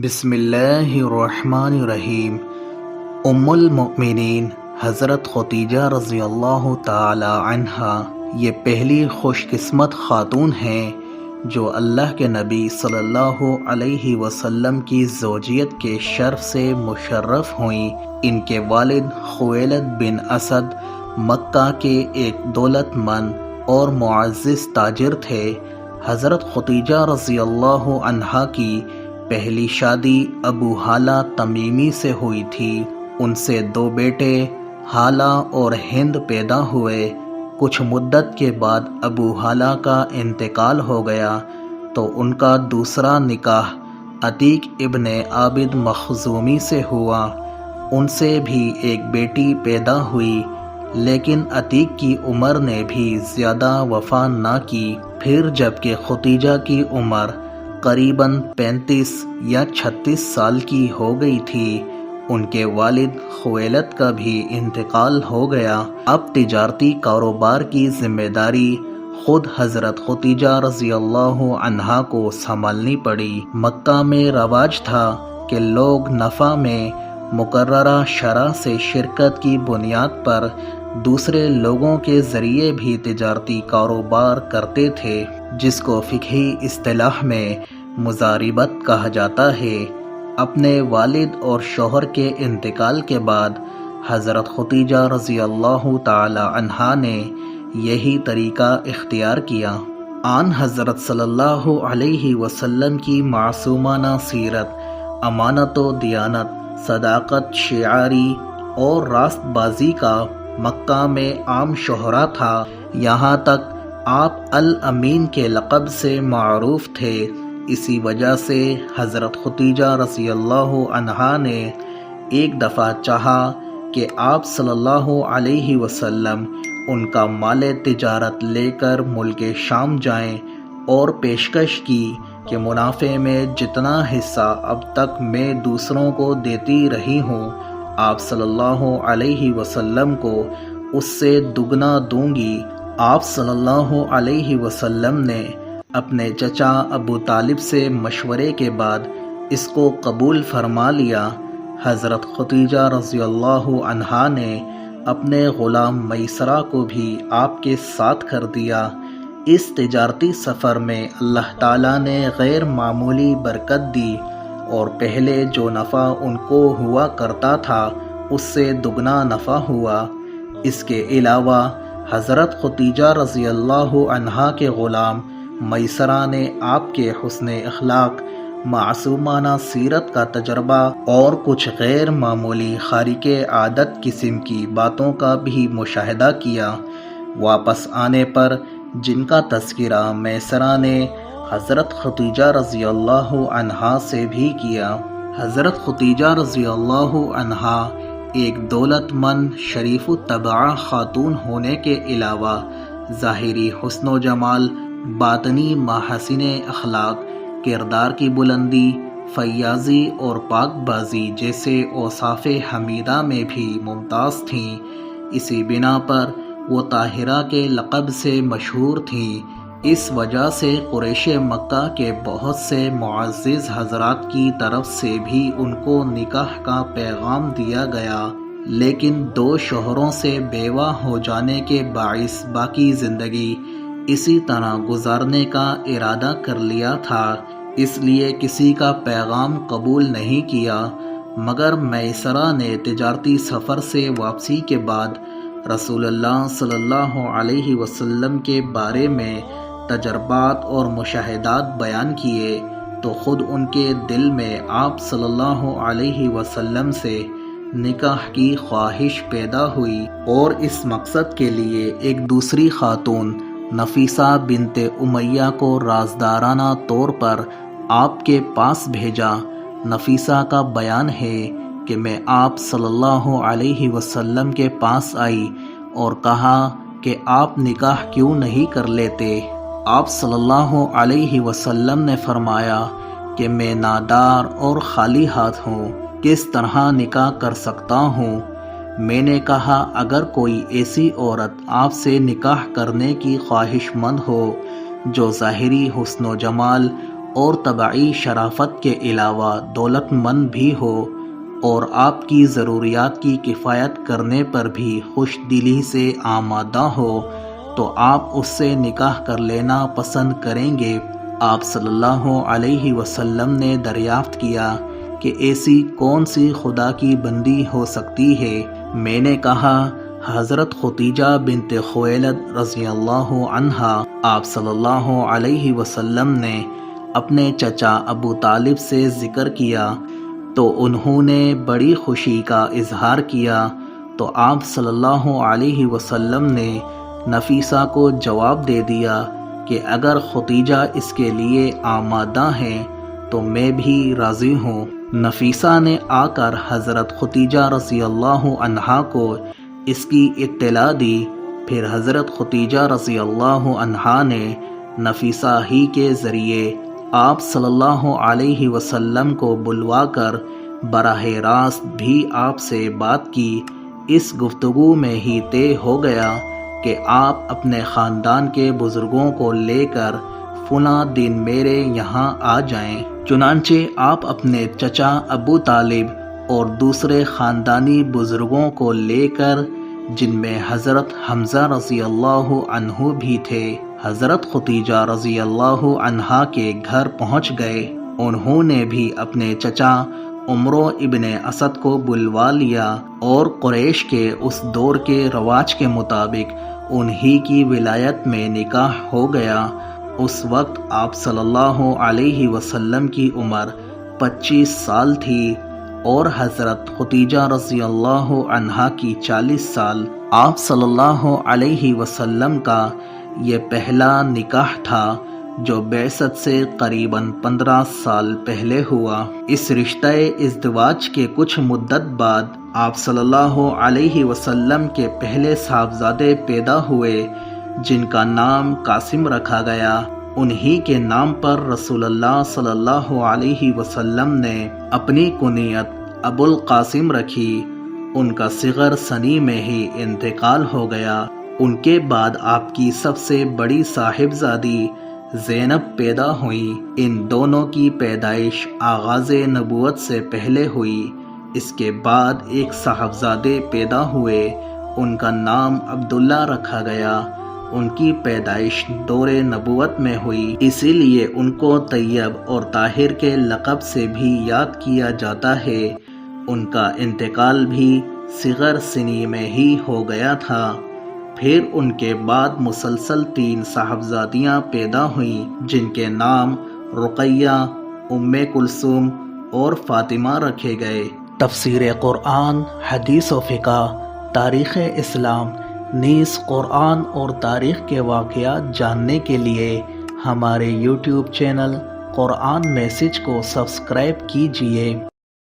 بسم اللہ الرحمن الرحیم۔ ام المؤمنین حضرت خدیجہ رضی اللہ تعالی عنہا یہ پہلی خوش قسمت خاتون ہیں جو اللہ کے نبی صلی اللہ علیہ وسلم کی زوجیت کے شرف سے مشرف ہوئیں۔ ان کے والد خویلد بن اسد مکہ کے ایک دولت مند اور معزز تاجر تھے۔ حضرت خدیجہ رضی اللہ عنہا کی پہلی شادی ابو ہالہ تمیمی سے ہوئی تھی۔ ان سے دو بیٹے ہالہ اور ہند پیدا ہوئے۔ کچھ مدت کے بعد ابو ہالہ کا انتقال ہو گیا تو ان کا دوسرا نکاح عتیق ابن عابد مخزومی سے ہوا۔ ان سے بھی ایک بیٹی پیدا ہوئی، لیکن عتیق کی عمر نے بھی زیادہ وفا نہ کی۔ پھر جب کہ خدیجہ کی عمر قریباً 35 یا 36 سال کی ہو گئی تھی، ان کے والد خویلد کا بھی انتقال ہو گیا۔ اب تجارتی کاروبار کی ذمہ داری خود حضرت خدیجہ رضی اللہ عنہا کو سنبھالنی پڑی۔ مکہ میں رواج تھا کہ لوگ نفع میں مقررہ شرح سے شرکت کی بنیاد پر دوسرے لوگوں کے ذریعے بھی تجارتی کاروبار کرتے تھے، جس کو فقہی اصطلاح میں مضاربت کہا جاتا ہے۔ اپنے والد اور شوہر کے انتقال کے بعد حضرت خدیجہ رضی اللہ تعالی عنہا نے یہی طریقہ اختیار کیا۔ آن حضرت صلی اللہ علیہ وسلم کی معصومانہ سیرت، امانت و دیانت، صداقت، شعاری اور راست بازی کا مکہ میں عام شہرہ تھا۔ یہاں تک آپ الامین کے لقب سے معروف تھے۔ اسی وجہ سے حضرت خدیجہ رضی اللہ عنہا نے ایک دفعہ چاہا کہ آپ صلی اللہ علیہ وسلم ان کا مال تجارت لے کر ملک شام جائیں، اور پیشکش کی کہ منافع میں جتنا حصہ اب تک میں دوسروں کو دیتی رہی ہوں، آپ صلی اللہ علیہ وسلم کو اس سے دگنا دوں گی۔ آپ صلی اللہ علیہ وسلم نے اپنے چچا ابو طالب سے مشورے کے بعد اس کو قبول فرما لیا۔ حضرت خدیجہ رضی اللہ عنہا نے اپنے غلام میسرہ کو بھی آپ کے ساتھ کر دیا۔ اس تجارتی سفر میں اللہ تعالیٰ نے غیر معمولی برکت دی، اور پہلے جو نفع ان کو ہوا کرتا تھا اس سے دگنا نفع ہوا۔ اس کے علاوہ حضرت خدیجہ رضی اللہ عنہا کے غلام میسرہ نے آپ کے حسن اخلاق، معصومانہ سیرت کا تجربہ اور کچھ غیر معمولی خارق عادت قسم کی باتوں کا بھی مشاہدہ کیا۔ واپس آنے پر جن کا تذکرہ میسرہ نے حضرت خدیجہ رضی اللہ عنہا سے بھی کیا۔ حضرت خدیجہ رضی اللہ عنہا ایک دولت مند شریف الطبع خاتون ہونے کے علاوہ ظاہری حسن و جمال، باطنی محاسن اخلاق، کردار کی بلندی، فیاضی اور پاک بازی جیسے اوصاف حمیدہ میں بھی ممتاز تھیں۔ اسی بنا پر وہ طاہرہ کے لقب سے مشہور تھیں۔ اس وجہ سے قریش مکہ کے بہت سے معزز حضرات کی طرف سے بھی ان کو نکاح کا پیغام دیا گیا، لیکن دو شوہروں سے بیوہ ہو جانے کے باعث باقی زندگی اسی طرح گزارنے کا ارادہ کر لیا تھا، اس لیے کسی کا پیغام قبول نہیں کیا۔ مگر میسرہ نے تجارتی سفر سے واپسی کے بعد رسول اللہ صلی اللہ علیہ وسلم کے بارے میں تجربات اور مشاہدات بیان کیے تو خود ان کے دل میں آپ صلی اللہ علیہ وسلم سے نکاح کی خواہش پیدا ہوئی، اور اس مقصد کے لیے ایک دوسری خاتون نفیسہ بنت امیہ کو رازدارانہ طور پر آپ کے پاس بھیجا۔ نفیسہ کا بیان ہے کہ میں آپ صلی اللہ علیہ وسلم کے پاس آئی اور کہا کہ آپ نکاح کیوں نہیں کر لیتے؟ آپ صلی اللہ علیہ وسلم نے فرمایا کہ میں نادار اور خالی ہاتھ ہوں، کس طرح نکاح کر سکتا ہوں؟ میں نے کہا اگر کوئی ایسی عورت آپ سے نکاح کرنے کی خواہش مند ہو جو ظاہری حسن و جمال اور طبعی شرافت کے علاوہ دولت مند بھی ہو اور آپ کی ضروریات کی کفایت کرنے پر بھی خوش دلی سے آمادہ ہو تو آپ اس سے نکاح کر لینا پسند کریں گے۔ آپ صلی اللہ علیہ وسلم نے دریافت کیا کہ ایسی کون سی خدا کی بندی ہو سکتی ہے؟ میں نے کہا حضرت ختیجہ بنت خویلد رضی اللہ عنہا۔ آپ صلی اللہ علیہ وسلم نے اپنے چچا ابو طالب سے ذکر کیا تو انہوں نے بڑی خوشی کا اظہار کیا، تو آپ صلی اللہ علیہ وسلم نے نفیسہ کو جواب دے دیا کہ اگر ختیجہ اس کے لیے آمادہ ہیں تو میں بھی راضی ہوں۔ نفیسہ نے آ کر حضرت ختیجہ رضی اللہ عنہا کو اس کی اطلاع دی۔ پھر حضرت ختیجہ رضی اللہ عنہا نے نفیسہ ہی کے ذریعے آپ صلی اللہ علیہ وسلم کو بلوا کر براہ راست بھی آپ سے بات کی۔ اس گفتگو میں ہی طے ہو گیا کہ آپ اپنے خاندان کے بزرگوں کو لے کر فلاں دن میرے یہاں آ جائیں۔ چنانچہ آپ اپنے چچا ابو طالب اور دوسرے خاندانی بزرگوں کو لے کر، جن میں حضرت حمزہ رضی اللہ عنہ بھی تھے، حضرت ختیجہ رضی اللہ عنہا کے گھر پہنچ گئے۔ انہوں نے بھی اپنے چچا عمرو ابن اسد کو بلوا لیا اور قریش کے اس دور کے رواج کے مطابق انہی کی ولایت میں نکاح ہو گیا۔ اس وقت آپ صلی اللہ علیہ وسلم کی عمر 25 سال تھی اور حضرت ختیجہ رضی اللہ عنہا کی 40 سال۔ آپ صلی اللہ علیہ وسلم کا یہ پہلا نکاح تھا جو بعثت سے قریباً 15 سال پہلے ہوا۔ اس رشتہ ازدواج کے کچھ مدت بعد آپ صلی اللہ علیہ وسلم کے پہلے صاحبزادے پیدا ہوئے جن کا نام قاسم رکھا گیا۔ انہی کے نام پر رسول اللہ صلی اللہ علیہ وسلم نے اپنی کنیت ابو القاسم رکھی۔ ان کا صغر سنی میں ہی انتقال ہو گیا۔ ان کے بعد آپ کی سب سے بڑی صاحبزادی زینب پیدا ہوئی۔ ان دونوں کی پیدائش آغاز نبوت سے پہلے ہوئی۔ اس کے بعد ایک صاحبزادے پیدا ہوئے، ان کا نام عبداللہ رکھا گیا۔ ان کی پیدائش دور نبوت میں ہوئی، اسی لیے ان کو طیب اور طاہر کے لقب سے بھی یاد کیا جاتا ہے۔ ان کا انتقال بھی صغر سنی میں ہی ہو گیا تھا۔ پھر ان کے بعد مسلسل 3 صاحبزادیاں پیدا ہوئیں جن کے نام رقیہ، ام کلثوم اور فاطمہ رکھے گئے۔ تفسیر قرآن، حدیث و فقہ، تاریخ اسلام نیز قرآن اور تاریخ کے واقعات جاننے کے لیے ہمارے یوٹیوب چینل قرآن میسج کو سبسکرائب کیجیے۔